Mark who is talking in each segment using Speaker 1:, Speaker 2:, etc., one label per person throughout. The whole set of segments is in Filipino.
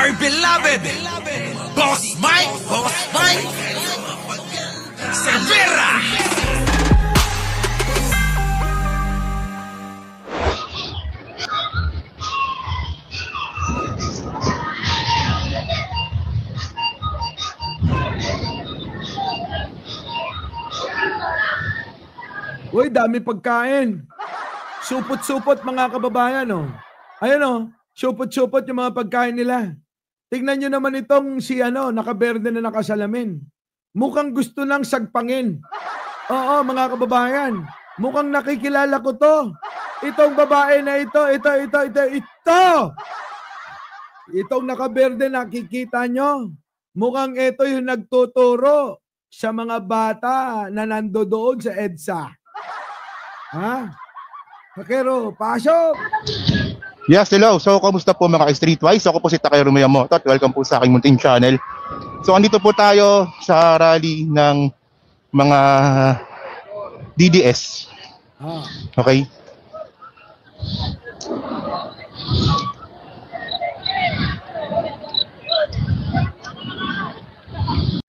Speaker 1: my beloved Boss Mike Cervera.
Speaker 2: Uy, dami pagkain. Supot-supot mga kababayan, oh. Ayun, oh. Supot-supot yung mga pagkain nila. Tignan nyo naman itong si nakaberde na nakasalamin. Mukhang gusto lang sagpangin. Oo, mga kababayan. Mukhang nakikilala ko to. Itong babae na ito. Itong nakaberde, nakikita nyo. Mukhang ito yung nagtuturo sa mga bata na nando doon sa EDSA. Ha? Takero, pasok!
Speaker 3: Yes, hello. So, kamusta po mga Streetwise? Ako po si Takero Miyamoto at welcome po sa aking munting channel. So, andito po tayo sa rally ng mga DDS. Okay?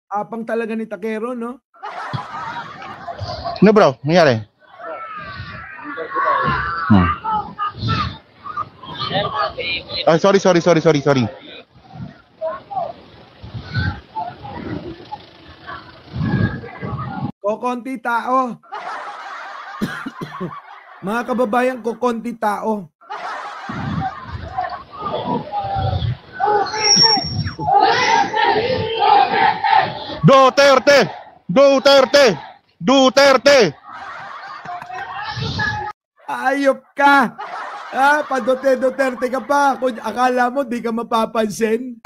Speaker 2: Apang talaga ni Takero, no?
Speaker 3: Ano bro? Nangyari? Ah, sorry.
Speaker 2: Kokonti tao. Mga kababayan, kokonti tao.
Speaker 3: Duterte!
Speaker 2: Ayop ka! Duterte ka pa. Kung akala mo, di ka mapapansin.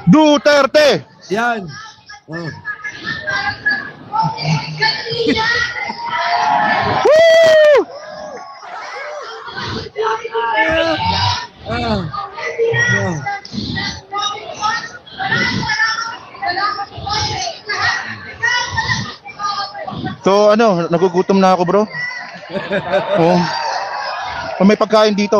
Speaker 3: Duterte!
Speaker 2: Yan. Oh.
Speaker 3: So nagugutom na ako bro. Oh. May pagkain dito.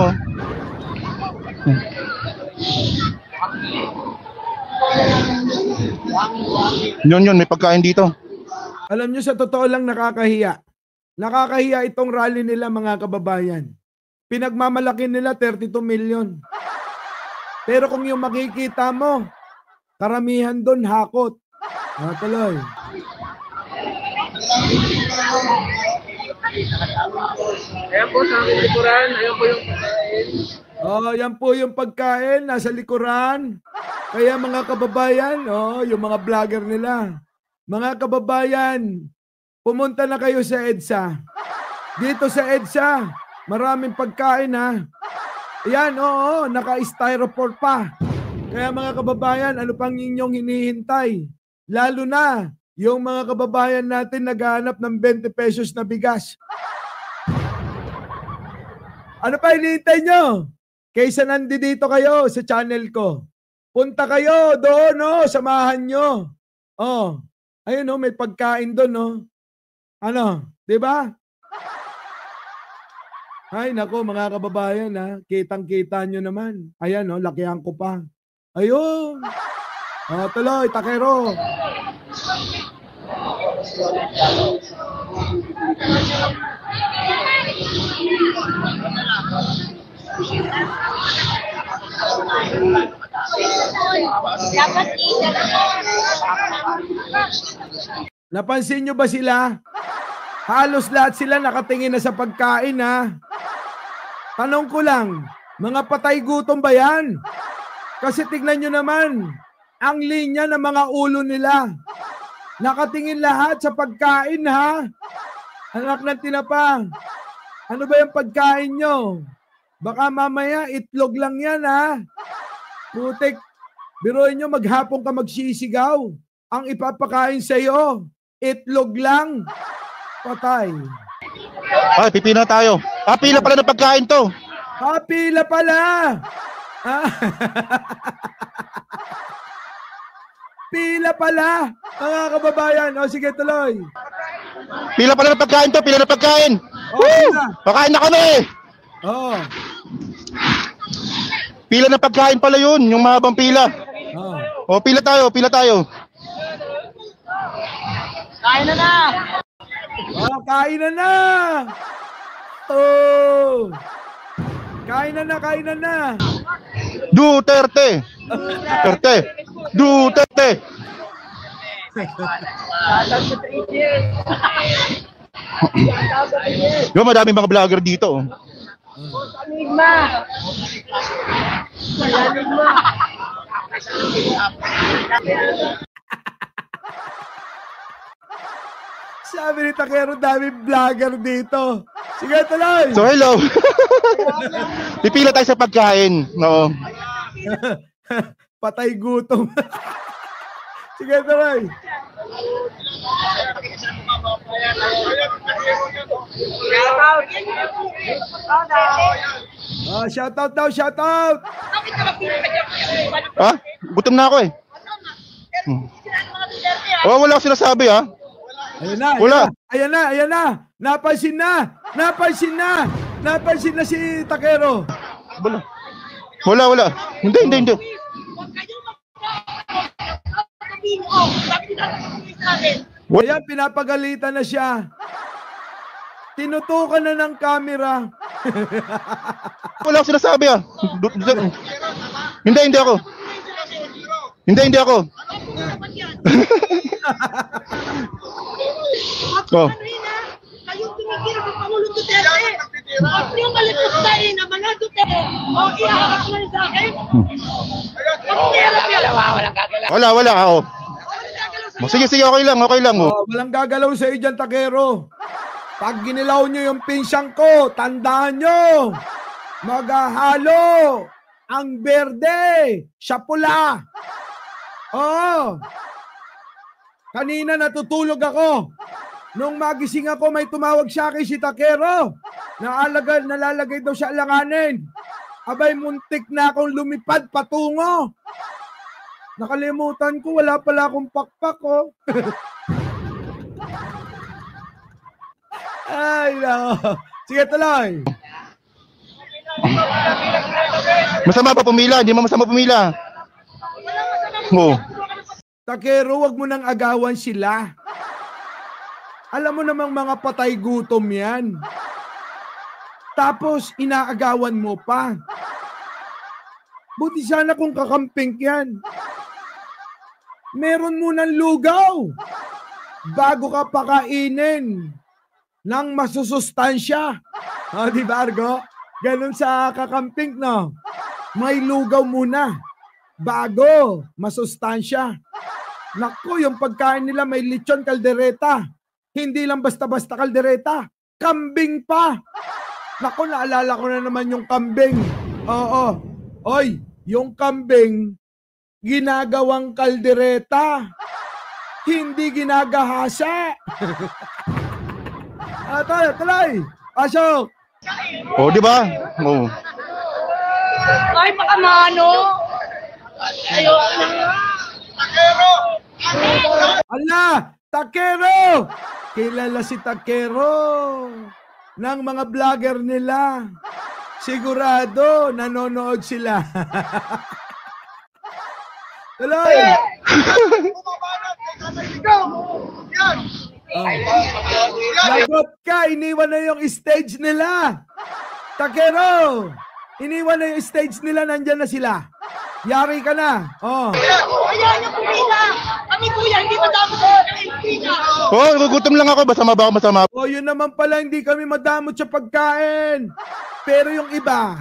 Speaker 3: Yun, may pagkain dito.
Speaker 2: Alam nyo, sa totoo lang nakakahiya. Nakakahiya itong rally nila mga kababayan. Pinagmamalaki nila 32 million. Pero kung yung makikita mo, karamihan doon hakot. Tuloy.
Speaker 4: Ayan po sa aming likuran, ayan po yung pagkain.
Speaker 2: Yan po yung pagkain, nasa likuran. Kaya mga kababayan, yung mga vlogger nila. Mga kababayan, pumunta na kayo sa EDSA. Dito sa EDSA, maraming pagkain ha. Ayan, naka-styrofoam pa. Kaya mga kababayan, ano pang inyong hinihintay? Lalo na, yung mga kababayan natin naghahanap ng 20 pesos na bigas. Ano pa hinihintay nyo? Kaysa nandito kayo sa channel ko. Punta kayo doon, samahan nyo. Ayun, may pagkain doon, di ba? Ay, nako mga kababayan, kitang-kita nyo naman. Ayan, lakihan ko pa. Ayun. Tuloy, Takero. Napansin nyo ba sila? Halos lahat sila nakatingin na sa pagkain ha. Tanong ko lang, mga patay gutom ba yan? Kasi tignan nyo naman, ang linya ng mga ulo nila. Nakatingin lahat sa pagkain ha. Anak ng tinapa. Ano ba yung pagkain nyo? Baka mamaya itlog lang yan ha. Putik, biruin nyo maghapon ka magsisigaw. Ang ipapakain sa'yo, itlog lang. Patay.
Speaker 3: Ay, pipila tayo. Pila pala ng pagkain to.
Speaker 2: Pila pala. Pila pala. Mga kababayan. Sige, tuloy.
Speaker 3: Pila pala ng pagkain to. Pila ng pagkain. Pakain na kami.
Speaker 2: Oo.
Speaker 3: Pila ng pagkain pala yun. Yung mahabang pila. O, pila tayo, pila tayo.
Speaker 4: Kain na na!
Speaker 2: Oh, kain na na! Oh! Kain na na, kain na na!
Speaker 3: Duterte! Duterte! Duterte! Yo, madaming mga vlogger dito.
Speaker 4: Enigma! Enigma!
Speaker 2: Sabi ni Takero, dami vlogger dito. Sige, tuloy!
Speaker 3: So, hello. Pipila tayo sa pagkain. No.
Speaker 2: Patay gutom. Sige, tuloy. Oh, shoutout daw, shoutout!
Speaker 3: Ha? Gutom na ako eh. Oh, wala akong sinasabi ha.
Speaker 2: Ayan na,
Speaker 3: Wala.
Speaker 2: ayan na, ayan na. Napansin na, napansin na. Napansin na si Takero.
Speaker 3: Wala. Wala, wala. Hindi, hindi, hindi.
Speaker 2: Ayan, pinapagalitan na siya. Tinutukan na ng camera.
Speaker 3: Wala akong sinasabi ha. Hindi, hindi ako. Hindi, hindi ako. Oh.
Speaker 5: Kayong tumigil sa Pangulong Duterte. Huwag niyong malipustahin na mga Duterte. O iyaharap na rin sa akin.
Speaker 3: Wala, wala ako. Oh, sige, sige, okay lang, okay lang. Oh.
Speaker 2: Oh, walang gagalaw sa iyo dyan, Takero. Pag ginilaw nyo yung pinsang ko, tandaan nyo, maghahalo ang berde sa pula. Oo. Kanina natutulog ako. Nung magising ako, may tumawag sa akin si Takero. Nalalagay daw sa alanganin. Abay, muntik na akong lumipad patungo. Nakalimutan ko, wala pala akong pakpak, oh. Ay, no. Sige, tuloy.
Speaker 3: Masama pa pumila, hindi mo masama pumila. Oh.
Speaker 2: Takero, wag mo nang agawan sila. Alam mo namang mga patay gutom yan. Tapos, inaagawan mo pa. Buti sana kung kakamping yan. Meron munang lugaw bago ka pakainin ng masusustansya. O, di ba, Argo? Ganun sa kakamping, no? May lugaw muna bago masustansya. Naku, yung pagkain nila may lechon kaldereta. Hindi lang basta-basta kaldereta. Kambing pa. Naku, naalala ko na naman yung kambing. Oo. Oy, yung kambing, ginagawang kaldereta. Hindi ginagahasa. Tuloy. Pasok.
Speaker 3: Oh, di ba? Oh.
Speaker 5: Ay, makamano. Ayoko na nga.
Speaker 2: Ala, Takero! Kilala si Takero ng mga vlogger nila. Sigurado, nanonood sila. Tuloy! Lagot ka, iniwan na yung stage nila. Takero, iniwan na yung stage nila, nandyan na sila. Yari ka na. Oh.
Speaker 5: Ayan yung pumila. Kami kuya, hindi madamot sa pumila.
Speaker 3: Oh, nagugutom lang ako. Masama ba ako? Masama.
Speaker 2: O yun naman pala, hindi kami madamot sa pagkain. Pero yung iba,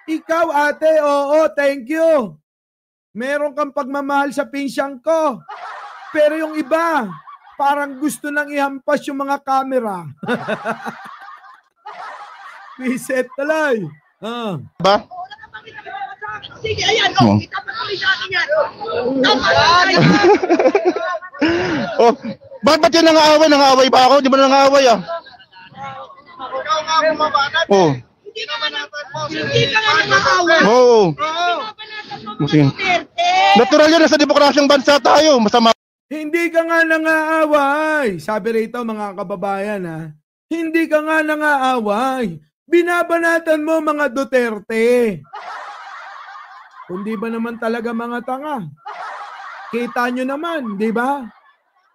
Speaker 2: ikaw ate, oo, thank you. Meron kang pagmamahal sa pinsyang ko. Pero yung iba, parang gusto nang ihampas yung mga camera. Reset tuloy.
Speaker 3: Ba?
Speaker 5: Sige, ayan, oh. Itapat kami sa akin yan.
Speaker 3: Oh, ba't yan nangaaway? Nangaaway ba ako? Di ba nangaaway ah? Oh.
Speaker 5: Hindi ka nga nakakaaway.
Speaker 3: Oo.
Speaker 5: Musin.
Speaker 3: Natural yan, nasa demokrasyang bansa tayo. Masama.
Speaker 2: Hindi ka nga nangaaway. Sabi rito mga kababayan ha. Hindi ka nga nangaaway. Binabanatan mo mga Duterte. Kundi ba naman talaga mga tanga? Kita nyo naman, di ba?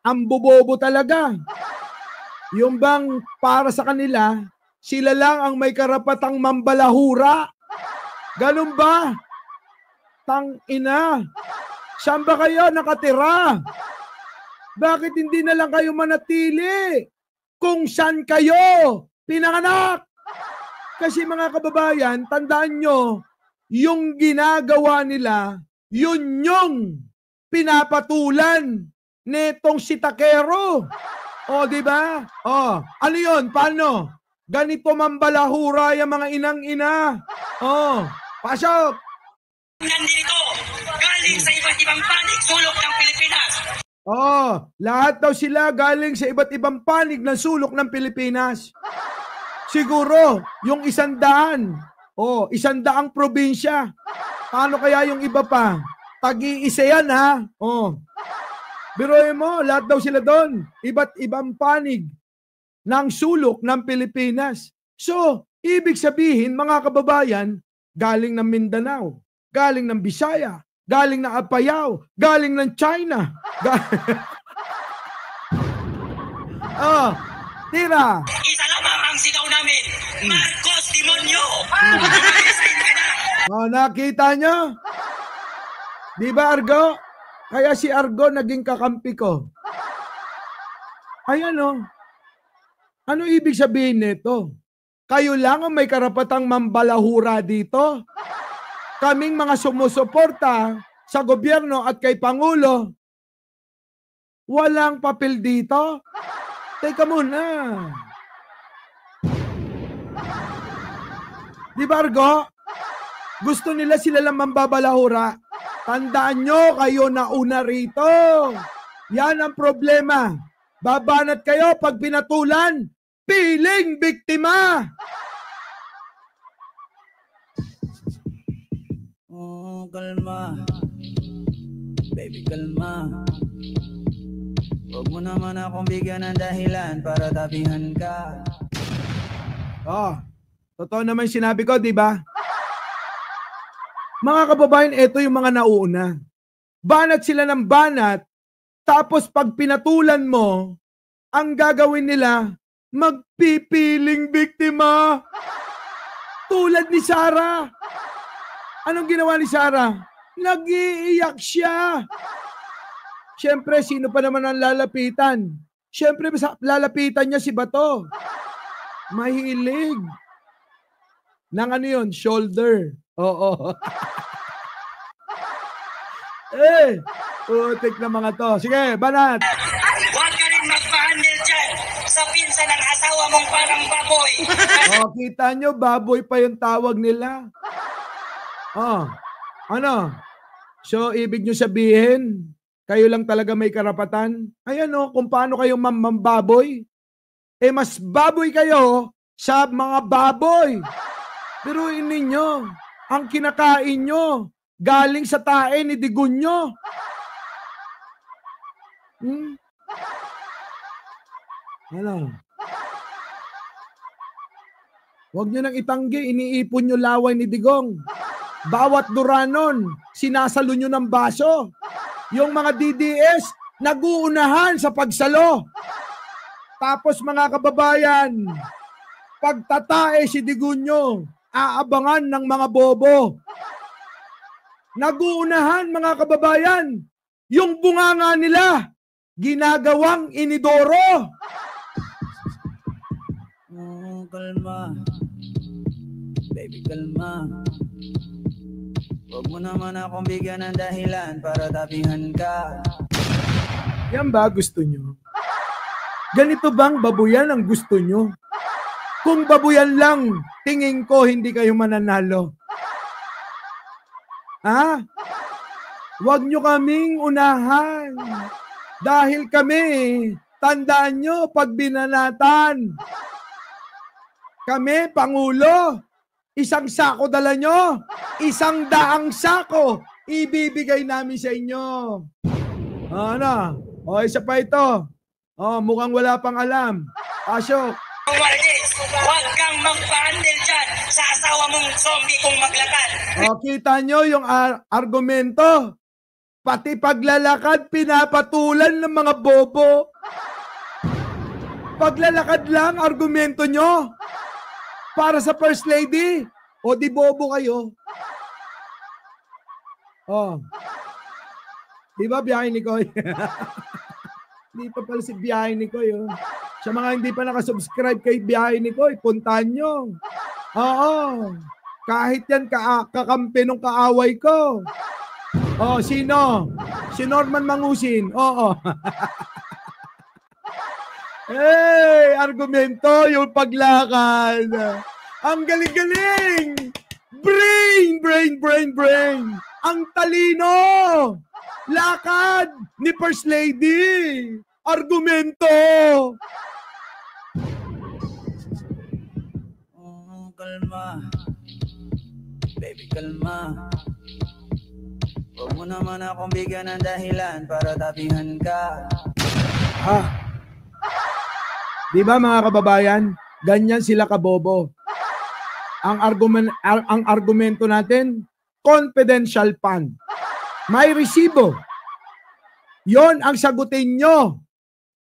Speaker 2: Ang bobobo talaga. Yung bang para sa kanila, sila lang ang may karapatang mambalahura. Ganun ba? Tang ina. Saan ba kayo nakatira? Bakit hindi na lang kayo manatili kung saan kayo pinanganak? Kasi mga kababayan, tandaan nyo, yung ginagawa nila, yun yung pinapatulan netong si Takero. O, di ba? O, ano yun? Paano? Ganito mambalahura yung mga inang-ina. O, pasok!
Speaker 6: Nandito, galing sa iba't ibang panig, sulok ng Pilipinas.
Speaker 2: Oh, lahat daw sila galing sa iba't ibang panig ng sulok ng Pilipinas. Siguro, yung 100, 100 probinsya. Paano kaya yung iba pa? Tag-iisa yan, ha? Oh. Biruin mo, lahat daw sila doon. Iba't ibang panig ng sulok ng Pilipinas. So, ibig sabihin, mga kababayan, galing ng Mindanao, galing ng Bisaya, galing ng Apayao, galing ng China. Tira.
Speaker 6: Isa lamang ang sigaw namin, Marcos Demonyo!
Speaker 2: Nakita nyo? Di ba, Argo? Kaya si Argo naging kakampi ko. Ayan o. Ano ibig sabihin nito? Kayo lang ang may karapatang mambalahura dito. Kaming mga sumusuporta sa gobyerno at kay Pangulo, walang papel dito. Teka muna. Di ba, Argo? Gusto nila sila lang mambabalahura. Tandaan nyo, kayo na una rito. Yan ang problema. Babanat kayo pag pinatulan, piling biktima.
Speaker 7: Oh, kalma. Baby, kalma. Huwag mo naman akong bigyan ng dahilan para tabihan ka.
Speaker 2: Totoo naman sinabi ko, di ba? Mga kababayan, ito yung mga nauuna. Banat sila ng banat, tapos pag pinatulan mo, ang gagawin nila, magpipiling biktima. Tulad ni Sarah. Anong ginawa ni Sarah? Nag-iiyak siya. Siyempre, sino pa naman ang lalapitan? Siyempre, lalapitan niya si Bato. Mahilig. Nang ano yun? Shoulder. Oo. Putik na mga to. Sige, banat.
Speaker 6: Huwag ka rin magpa-handle dyan sa pinsan ng asawa mong parang baboy.
Speaker 2: Kita nyo, baboy pa yung tawag nila. Ano? So, ibig nyo sabihin, kayo lang talaga may karapatan? Ayan kung paano kayo mambaboy. Mas baboy kayo sa mga baboy. Pero ninyo, ang kinakain nyo, galing sa tae ni Digunyo. Ano? Huwag nyo nang itanggi, iniipon nyo laway ni Digong. Bawat duranon, sinasalo nyo ng baso. Yung mga DDS, naguunahan sa pagsalo. Tapos mga kababayan, pagtatae si Digunyo, aabangan ng mga bobo. Naguunahan mga kababayan, yung bunganga nila, ginagawang inidoro.
Speaker 7: Oh, kalma. Baby, kalma. Huwag mo naman akong bigyan ng dahilan para tabihan ka.
Speaker 2: Yan ba gusto nyo? Ganito bang babuyan ang gusto nyo? Kung babuyan lang, tingin ko hindi kayo mananalo. Huwag nyo kaming unahan. Dahil kami, tandaan nyo, pag binanatan, kami, Pangulo, isang sako dala nyo, 100 sako, ibibigay namin sa inyo. Ano? Isa pa ito. Mukhang wala pang alam. Pasok.
Speaker 6: Huwag kang magpa-handle dyan sa asawa mong zombie kung maglakad.
Speaker 2: Kita nyo yung argumento. Pati paglalakad, pinapatulan ng mga bobo. Paglalakad lang, argumento nyo. Para sa First Lady. O di bobo kayo. Oh. Di ba biyahe ni Koy? Hindi pa pala si biyahe ni Koy. Oh. Sa mga hindi pa nakasubscribe kay biyahe ni Koy, puntahan nyo. Oo. Kahit yan kakampi ng kaaway ko. Oh, sino? Si Norman Mangusin. Oo. Hey, argumento, yung paglakad. Ang galing-galing. Brain. Ang talino. Lakad ni First Lady. Argumento.
Speaker 7: Oh, kalma. Baby, kalma. Huwag mo naman akong bigyan ng dahilan para tapihan ka.
Speaker 2: Di ba mga kababayan? Ganyan sila kabobo. Ang argumento natin, confidential fund. May resibo. Yon ang sagutin nyo.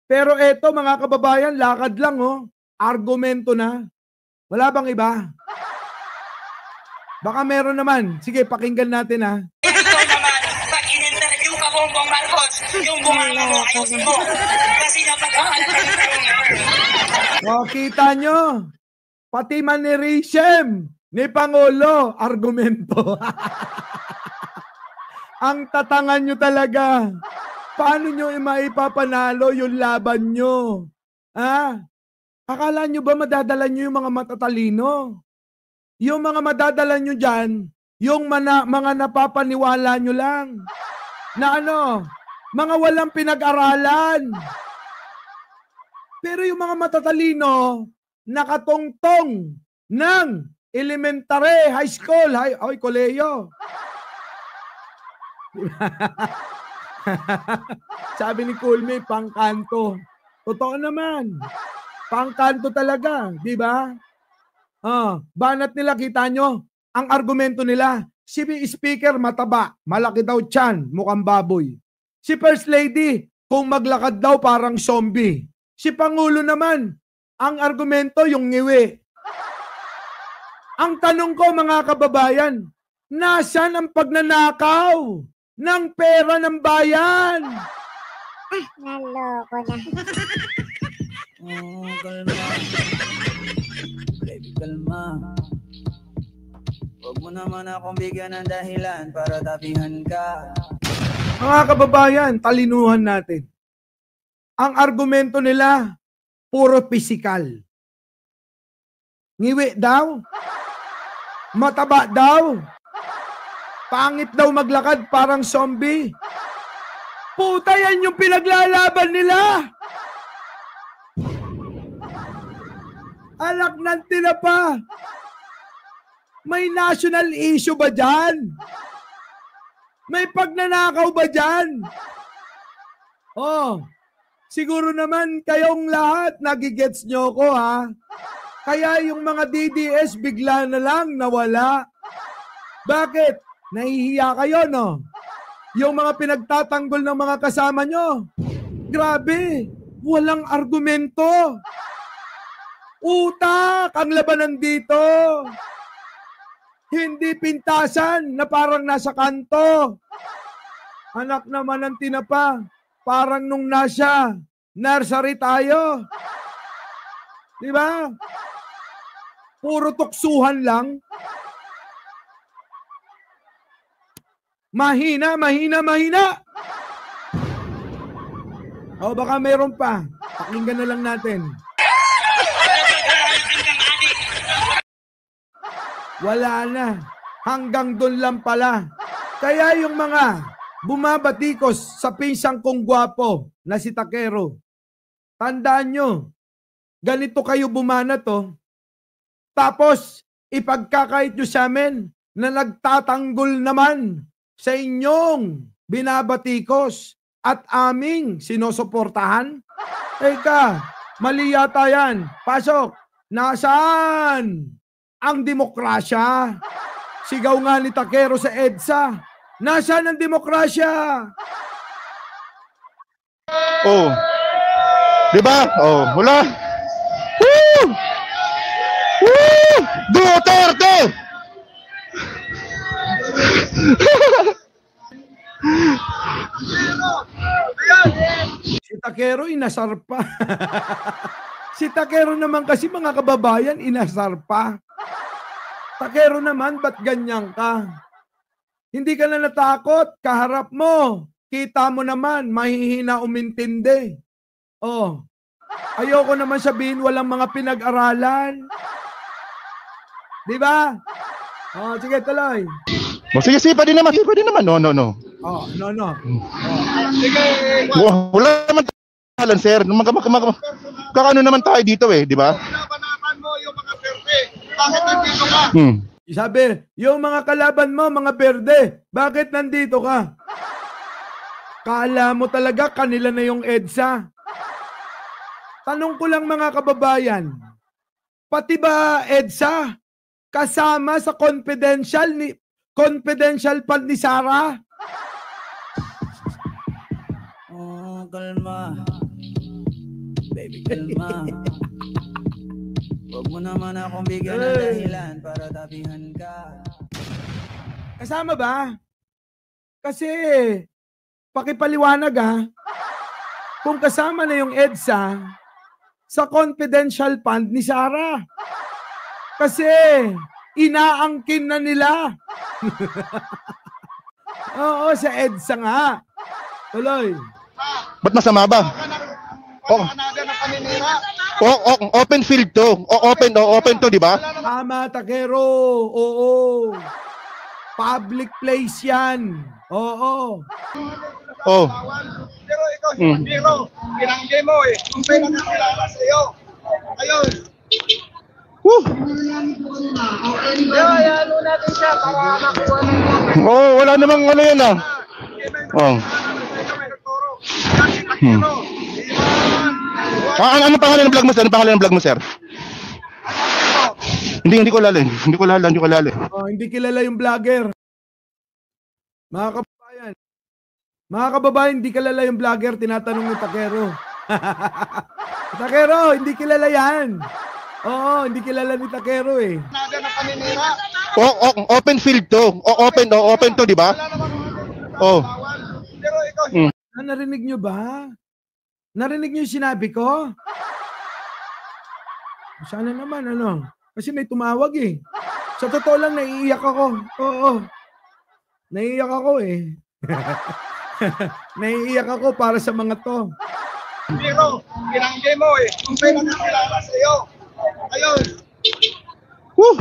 Speaker 2: Pero eto mga kababayan, lakad lang oh. Argumento na. Wala bang iba? Baka meron naman. Sige, pakinggan natin ha.
Speaker 6: Ito naman, pag in-interview ka Bongbong Marcos, yung bumangano ayusin mo. Kasi napag-aalala
Speaker 2: O, kita nyo. Pati mannerism ni Pangulo, argumento. Ang tatangan nyo talaga. Paano nyo maipapanalo yung laban nyo? Ha? Akala nyo ba madadala nyo yung mga matatalino? Yung mga madadala nyo dyan, yung mga napapaniwala nyo lang. Na ano? Mga walang pinag-aralan. Pero yung mga matatalino, nakatongtong ng elementary, high school, koleyo. Sabi ni Kulme, pangkanto. Totoo naman. Pangkanto talaga, di ba? Banat nila, kita nyo, ang argumento nila, si speaker mataba, malaki daw tiyan, mukhang baboy. Si First Lady, kung maglakad daw parang zombie. Si Pangulo naman, ang argumento yung ngiwi. Ang tanong ko mga kababayan, nasaan ang pagnanakaw ng pera ng bayan?
Speaker 5: Naloko na.
Speaker 7: Oh, kalma. Baby, kalma. Huwag mo naman akong bigyan ng dahilan para tapihan ka.
Speaker 2: Mga kababayan, talinuhan natin. Ang argumento nila, puro physical. Ngiwi daw. Mataba daw. Pangit daw maglakad parang zombie. Puta, yan yung pinaglalaban nila. Alak ng tinapa. May national issue ba dyan? May pagnanakaw ba dyan? Siguro naman kayong lahat nagigets nyo ko ha. Kaya yung mga DDS bigla na lang nawala. Bakit? Nahihiya kayo no? Yung mga pinagtatanggol ng mga kasama nyo. Grabe, walang argumento. Utak ang labanan dito. Hindi pintasan na parang nasa kanto. Anak naman ng tinapa. Parang nung nasa nursery tayo. Di ba? Puro tuksuhan lang. Mahina. O baka meron pa. Pakinggan na lang natin. Wala na. Hanggang doon lang pala. Kaya yung mga bumabatikos sa pinsang kong gwapo na si Takero, tandaan nyo, ganito kayo bumanat tapos ipagkakait nyo sa amin na nagtatanggol naman sa inyong binabatikos at aming sinusuportahan. Eka, mali yata yan. Pasok. Nasaan ang demokrasya? Sigaw nga ni Takero sa EDSA. Nasaan ang demokrasya?
Speaker 3: Oh. Di ba? Oh, wala. Woo! Woo! Duterte!
Speaker 2: Si Takero inasar pa. Si Takero naman kasi mga kababayan inasar pa. Takero naman, ba't ganyan ka? Hindi ka na natakot, kaharap mo. Kita mo naman, mahihina umintindi. Oh, ayoko naman sabihin walang mga pinag-aralan. Di ba? Oh, sige, tuloy.
Speaker 3: Oh, sige, pwede naman. No.
Speaker 2: Oh, no.
Speaker 3: Wala naman tayo, sir. Kakano naman tayo dito eh, di ba?
Speaker 1: Laban mo yung mga Berde. Bakit nandito ka?
Speaker 2: Sabi, yung mga kalaban mo, mga Berde, bakit nandito ka? Kala mo talaga kanila na yung EDSA. Tanong ko lang mga kababayan, pati ba EDSA kasama sa confidential fund ni Sara?
Speaker 7: Oh, kalma. Baby, kalma. Huwag mo naman akong bigyan ng dahilan para tabihan ka.
Speaker 2: Kasama ba? Kasi, pakipaliwanag kung kasama na yung EDSA sa confidential fund ni Sara. Kasi, inaangkin na nila. Oo, sa EDSA nga. Tuloy.
Speaker 3: Ba't masama ba? Oh. Open field to. Open to, di ba?
Speaker 2: Tama, Takero. Oo. Public place yan. Oo.
Speaker 3: Oh.
Speaker 1: Pero ikaw, Biro, pinangge mo eh. Kung may nakakilala sa iyo. Ayun.
Speaker 3: Woo!
Speaker 4: Hayaan natin siya para makuha ng
Speaker 3: Oh, wala namang ano yan Oh. Ano pangalan ng vlog mo, sir? Ano pangalan ng vlog mo, sir? Hindi ko lalo.
Speaker 2: Oh, hindi kilala yung vlogger. Mga kababayan, hindi kilala yung vlogger, tinatanong ni Takero. Takero, hindi kilala yan. Oo, hindi kilala ni Takero eh.
Speaker 3: Open field to. Open to, di ba? Oh.
Speaker 1: Pero ikaw,
Speaker 2: Narinig nyo ba? Narinig nyo yung sinabi ko? Sana naman, Kasi may tumawag eh. Sa totoo lang, naiiyak ako. Oo. Naiiyak ako eh. Naiiyak ako para sa mga to.
Speaker 1: Biro, pinangge mo eh. Kung may nakakilala sa iyo. Ayun.
Speaker 3: Woo!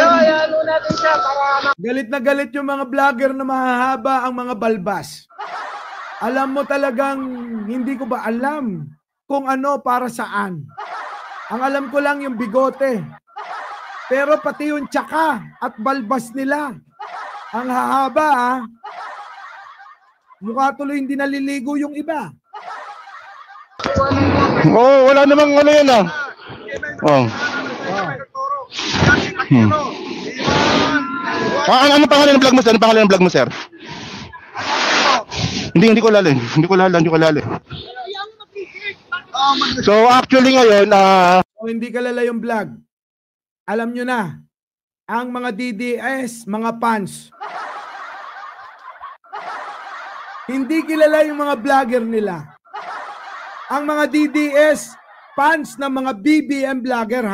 Speaker 4: hayaan natin siya para
Speaker 2: Galit na galit yung mga vlogger na mahahaba ang mga balbas. Alam mo talagang, hindi ko ba alam kung ano para saan. Ang alam ko lang yung bigote. Pero pati yung tsaka at balbas nila. Ang hahaba Mukha tuloy hindi naliligo yung iba.
Speaker 3: Oh, wala namang ano yan Oh. Ano pangalan ng vlog mo, sir? Ano pangalan ng vlog mo, sir? Hindi ko lalo. So actually ngayon,
Speaker 2: Hindi kalala yung vlog. Alam nyo na, ang mga DDS, mga fans, hindi kilala yung mga vlogger nila. Ang mga DDS, fans ng mga BBM vlogger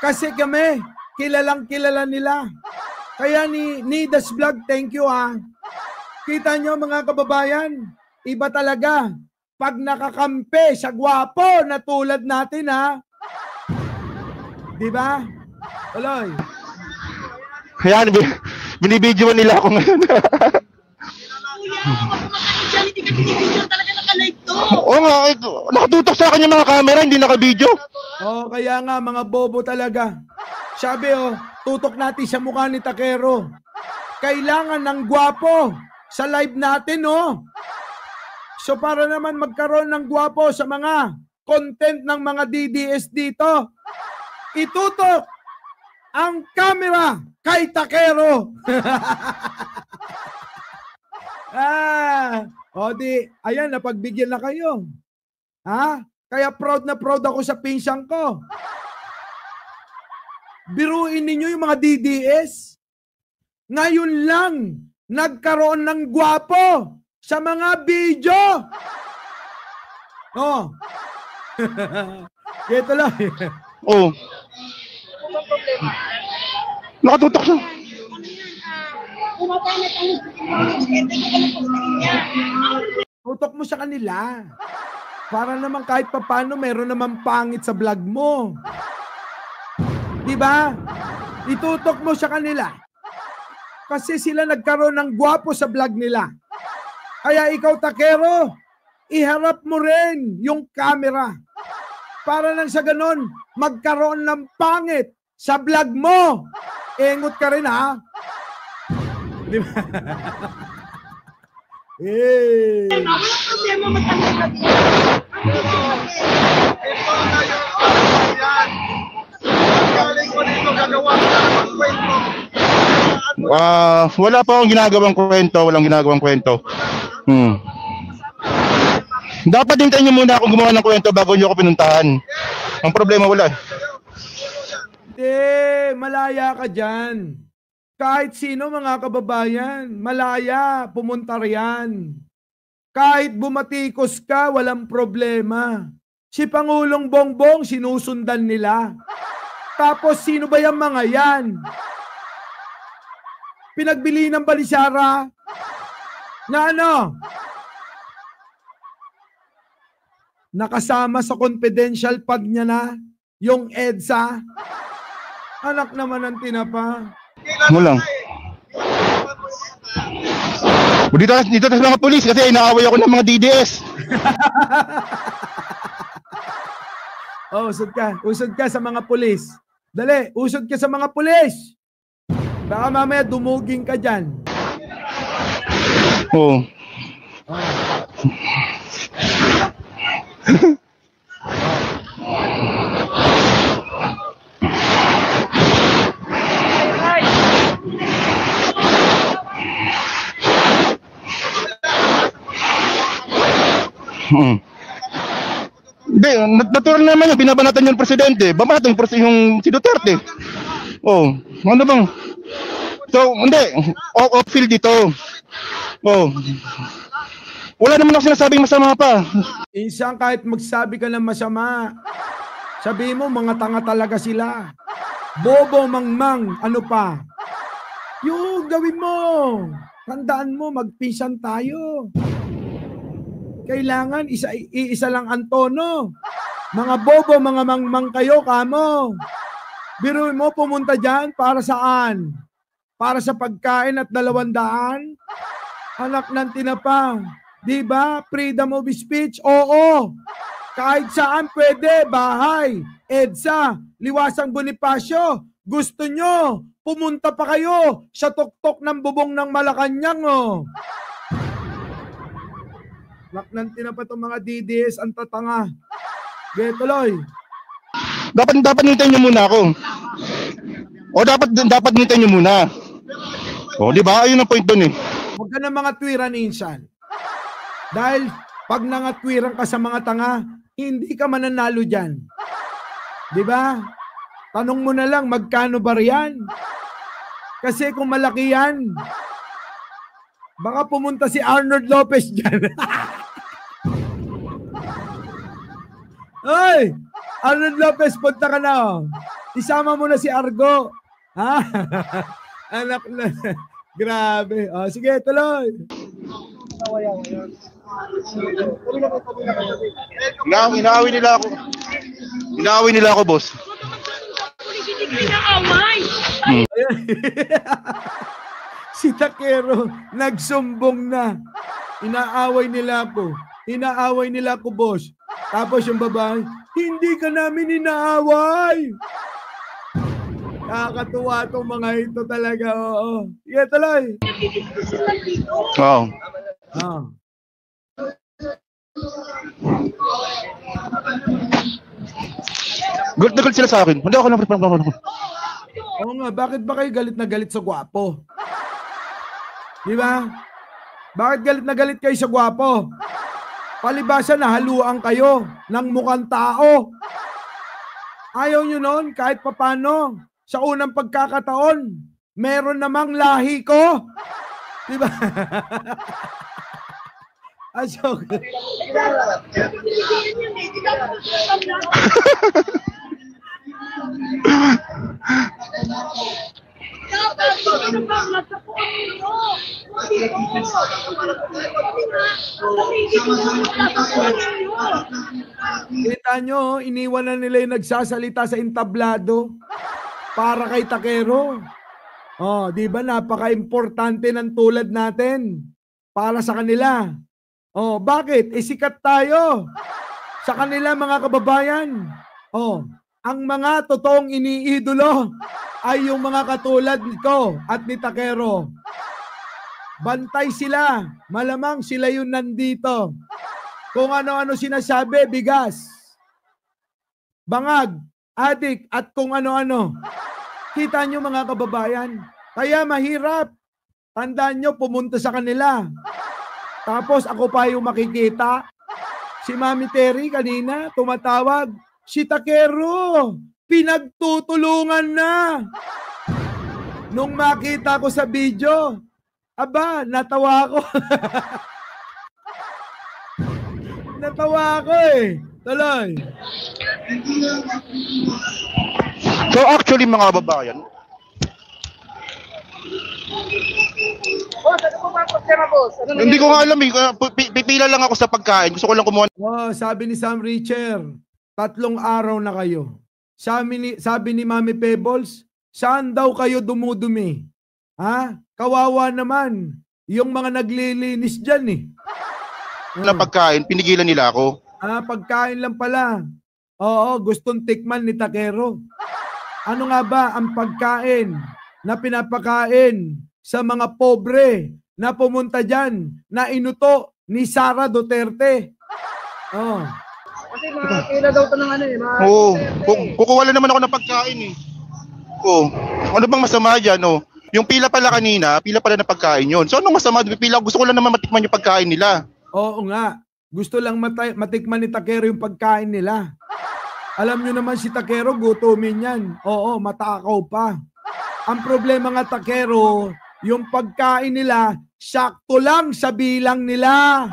Speaker 2: Kasi kami, kilalang kilala nila. Kaya ni Das Vlog, thank you Kita nyo mga kababayan, iba talaga. Pag nakakampi sa gwapo na tulad natin Di ba? Tuloy.
Speaker 3: Ayan, binibidyo nila ako ngayon.
Speaker 5: Kuya, wag mo makain dyan. Hindi ka binibidyo. Talaga naka-live to.
Speaker 3: Oo nga, nakatutok sa akin yung mga camera, hindi naka-video.
Speaker 2: Kaya nga, mga bobo talaga. Sabi tutok natin sa mukha ni Takero. Kailangan ng gwapo sa live natin, So para naman magkaroon ng gwapo sa mga content ng mga DDS dito, itutok ang camera kay Takero. O di, ayan, napagbigyan na kayo. Ha? Kaya proud na proud ako sa pinsang ko. Biruin ninyo yung mga DDS. Ngayon lang, nagkaroon ng gwapo sa mga video. Oh. Ito lang.
Speaker 3: Oh. Nakatutok siya.
Speaker 2: Tutok mo sa kanila. Para naman kahit papano meron naman pangit sa vlog mo. Diba? Itutok mo sa kanila. Kasi sila nagkaroon ng gwapo sa vlog nila. Kaya ikaw, Takero, iharap mo rin yung camera. Para lang sa ganon, magkaroon ng pangit sa vlog mo. Engot ka rin, ha? Diba? Eh.
Speaker 5: Wala problema, matanggal na din.
Speaker 1: Ito na yung yan. Galing ko dito gagawa ng kwento.
Speaker 3: Wala pa akong ginagawang kwento. Walang ginagawang kwento. Dapat hintayin nyo muna akong gumawa ng kwento bago nyo ako pinuntahan. Ang problema wala.
Speaker 2: Malaya ka dyan. Kahit sino mga kababayan, malaya, pumunta riyan. Kahit bumatikos ka, walang problema. Si Pangulong Bongbong, sinusundan nila. Tapos sino ba yung mga yan? Pinagbili ng Balisara na ano? Nakasama sa confidential pad niya na yung EDSA. Anak naman ng tinapa.
Speaker 3: Mulang. Dito sa mga pulis kasi inaaway ako ng mga DDS.
Speaker 2: Usod ka. Usod ka sa mga pulis. Dali, usod ka sa mga pulis. Baka mamaya dumuging ka dyan.
Speaker 3: Oo. Hindi, natural naman yung binabanatan yung presidente. Babanatan yung si Duterte. Oh, ano bang? So, hindi. Off-field dito. Oh. Wala naman ako sinasabing masama pa.
Speaker 2: Insang kahit magsabi ka ng masama, sabihin mo mga tanga talaga sila. Bobo, mangmang, ano pa? Yung gawin mo. Tandaan mo, magpinsan tayo. Kailangan isa lang ang tono. Mga bobo, mga mangmang kayo, kamo. Biruin mo, pumunta dyan para saan? Para sa pagkain at 200? Anak ng tinapa. Diba? Freedom of speech? Oo. Kahit saan pwede. Bahay, EDSA, Liwasang Bonifacio. Gusto nyo, pumunta pa kayo sa tuktok ng bubong ng Malacanang, oh. Naknanti na pa itong mga DDS ang tatanga. Tuloy.
Speaker 3: Dapat hintayin nyo muna ako. O dapat hintayin nyo muna. O di ba? Ayun ang point doon eh.
Speaker 2: Huwag ka na mga twiran, insan. Dahil pag nangatwiran ka sa mga tanga, hindi ka mananalo dyan. Di ba? Tanong mo na lang, magkano ba riyan? Kasi kung malaki yan, baka pumunta si Arnold Lopez dyan. Hoy! Arnold Lopez, punta ka na. Oh. Isama mo na si Argo. Ha? Anak na. Grabe. Oh, sige, tuloy.
Speaker 3: Inaaway nila ako. Inaaway nila ako, boss.
Speaker 2: Si Takero, nagsumbong na. Inaaway nila ako. Inaaway nila ako, boss. Tapos yung babae, hindi ka namin inaaway. Nakakatuwa itong mga ito talaga, oo. Sige, tuloy.
Speaker 3: Oo.
Speaker 2: Oh.
Speaker 3: Gulat na gulat sila sa akin. Hindi ako na.
Speaker 2: Oo nga, bakit ba kayo galit na galit sa gwapo? Di ba? Bakit galit na galit kayo sa gwapo? Palibasa na haluan kayo ng mukhang tao. Ayaw nyo nun kahit papano. Sa unang pagkakataon, meron namang lahi ko. Di ba? Asok. Kita nyo, iniwan na nila yung nagsasalita sa entablado para kay Takero. Oh, di ba napaka-importante ng tulad natin para sa kanila. Oh, bakit? Sikat tayo sa kanila mga kababayan. Oh, ang mga totoong iniidolo ay yung mga katulad ko at ni Takero. Bantay sila. Malamang sila yung nandito. Kung ano-ano sinasabi, bigas, bangag, adik, at kung ano-ano. Kita nyo mga kababayan. Kaya mahirap. Tandaan nyo, pumunta sa kanila. Tapos ako pa yung makikita. Si Mami Terry kanina, tumatawag. Si Takero, pinagtutulungan na. Nung makita ko sa video, aba, natawa ako. Natawa ako eh. Tuloy.
Speaker 3: So actually mga kababayan,
Speaker 4: Boss, ano po ba ang problema, boss? Ano
Speaker 3: hindi ko nga alam eh. Pipila lang ako sa pagkain. Gusto ko lang kumuha.
Speaker 2: Oh, sabi ni Sam Richer, 3 araw na kayo. Sabi ni Mami Pebbles, saan daw kayo dumudumi? Ha? Kawawa naman. Yung mga naglilinis dyan eh.
Speaker 3: Na pagkain, pinigilan nila ako.
Speaker 2: Ah, pagkain lang pala. Oo, gustong tikman ni Takero. Ano nga ba ang pagkain na pinapakain sa mga pobre na pumunta dyan na inuto ni Sara Duterte? Oh.
Speaker 4: Kasi mga pila daw ito ng ano eh.
Speaker 3: Oo, kukuha lang naman ako ng pagkain eh. Oo, ano bang masama dyan? Oh? Yung pila pala kanina, pila pala ng pagkain yun. So anong masama? Pila, gusto ko lang naman matikman yung pagkain nila.
Speaker 2: Oo nga. Gusto lang matikman ni Takero yung pagkain nila. Alam nyo naman si Takero, gutumin yan. Oo, matakaw pa. Ang problema nga Takero, yung pagkain nila, sakto lang sa bilang nila.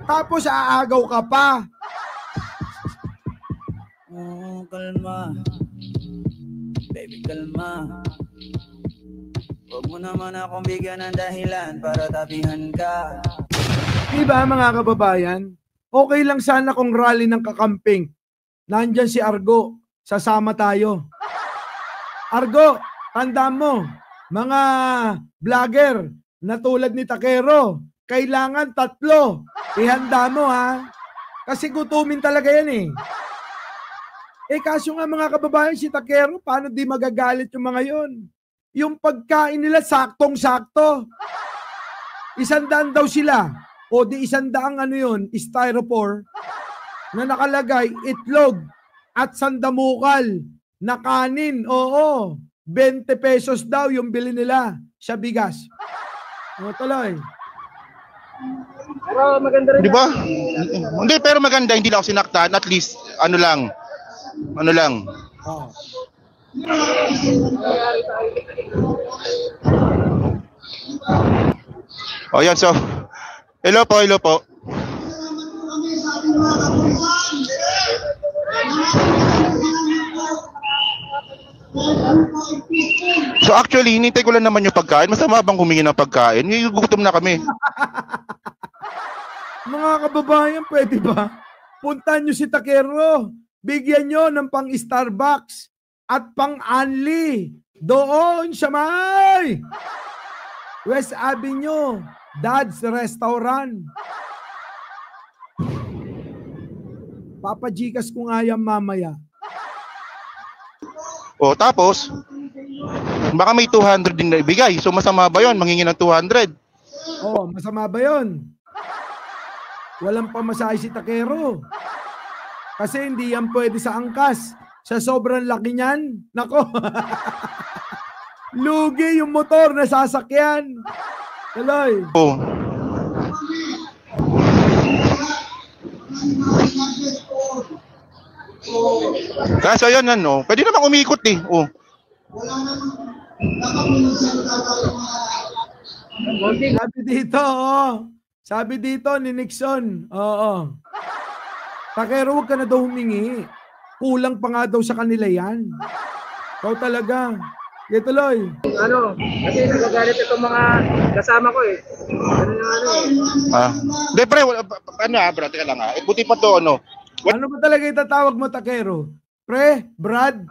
Speaker 2: Tapos aagaw ka pa.
Speaker 7: Oh, kalma. Baby, kalma. Huwag mo naman akong bigyan ng dahilan para tapihan ka.
Speaker 2: Diba mga kababayan? Okay lang sana kung rally ng kakamping. Nandyan si Argo. Sasama tayo. Argo, tandaan mo, mga vlogger na tulad ni Takero, kailangan 3. Ihanda mo ha. Kasi gutumin talaga yan eh. Kaso nga mga kababayan, si Takero, paano di magagalit yung mga yon? Yung pagkain nila saktong-sakto. 100 daw sila. O di 100 ano yun, styrofoam na nakalagay itlog at sandamukal na kanin. Oo, 20 pesos daw yung bili nila sa bigas. O tuloy.
Speaker 4: Pero maganda rin.
Speaker 3: Di ba? Hindi, pero maganda, hindi lang ako sinaktan. At least, ano lang.
Speaker 2: Oh.
Speaker 3: O yan, so, hello po. So actually, hinintay ko lang naman yung pagkain. Masama bang humingi ng pagkain? Gugutom na kami.
Speaker 2: Mga kababayan, pwede ba? Puntahan nyo si Takero. Bigyan nyo ng pang Starbucks at pang Anli. Doon sa may West Avenue, Dad's Restaurant. Papajikas ko nga yan mamaya.
Speaker 3: O tapos, baka may 200 din na ibigay. So masama ba yun? Manghingi ng 200.
Speaker 2: Oh, masama ba yun? Walang pamasahe si Takero. Kasi hindi yan pwede sa angkas. Sa sobrang laki niyan, nako. Lugi yung motor na sasakyan. Tuloy.
Speaker 3: Oh. Kaso yan, ano, pwede namang umikot eh. Oh.
Speaker 2: Sabi dito, oh. Sabi dito ni Nixon, oo. Takero, huwag ka na daw humingi. Kulang pa nga daw sa kanila yan. Ikaw talaga. Kaya tuloy.
Speaker 4: Ano, kasi nagagalit itong mga kasama ko eh. Ano na ano eh.
Speaker 3: Ah. De, pre, bro, teka lang ha. Buti pa to, ano.
Speaker 2: Ano ba talaga itatawag mo, Takero? Pre, Brad,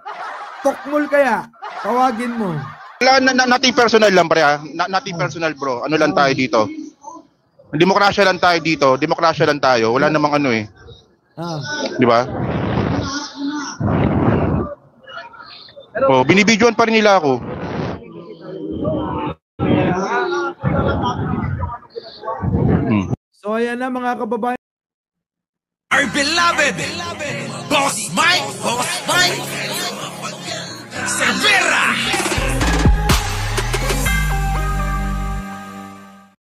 Speaker 2: Tokmol kaya? Tawagin mo.
Speaker 3: Wala, nating personal lang, pre ha. Nating personal, bro. Ano lang tayo dito. Demokrasya lang tayo dito. Demokrasya lang tayo. Wala namang ano eh. Di ba? Oh, binibidyoan pa rin nila ako.
Speaker 2: So ayan na mga kababayan.
Speaker 8: Our beloved Boss Mike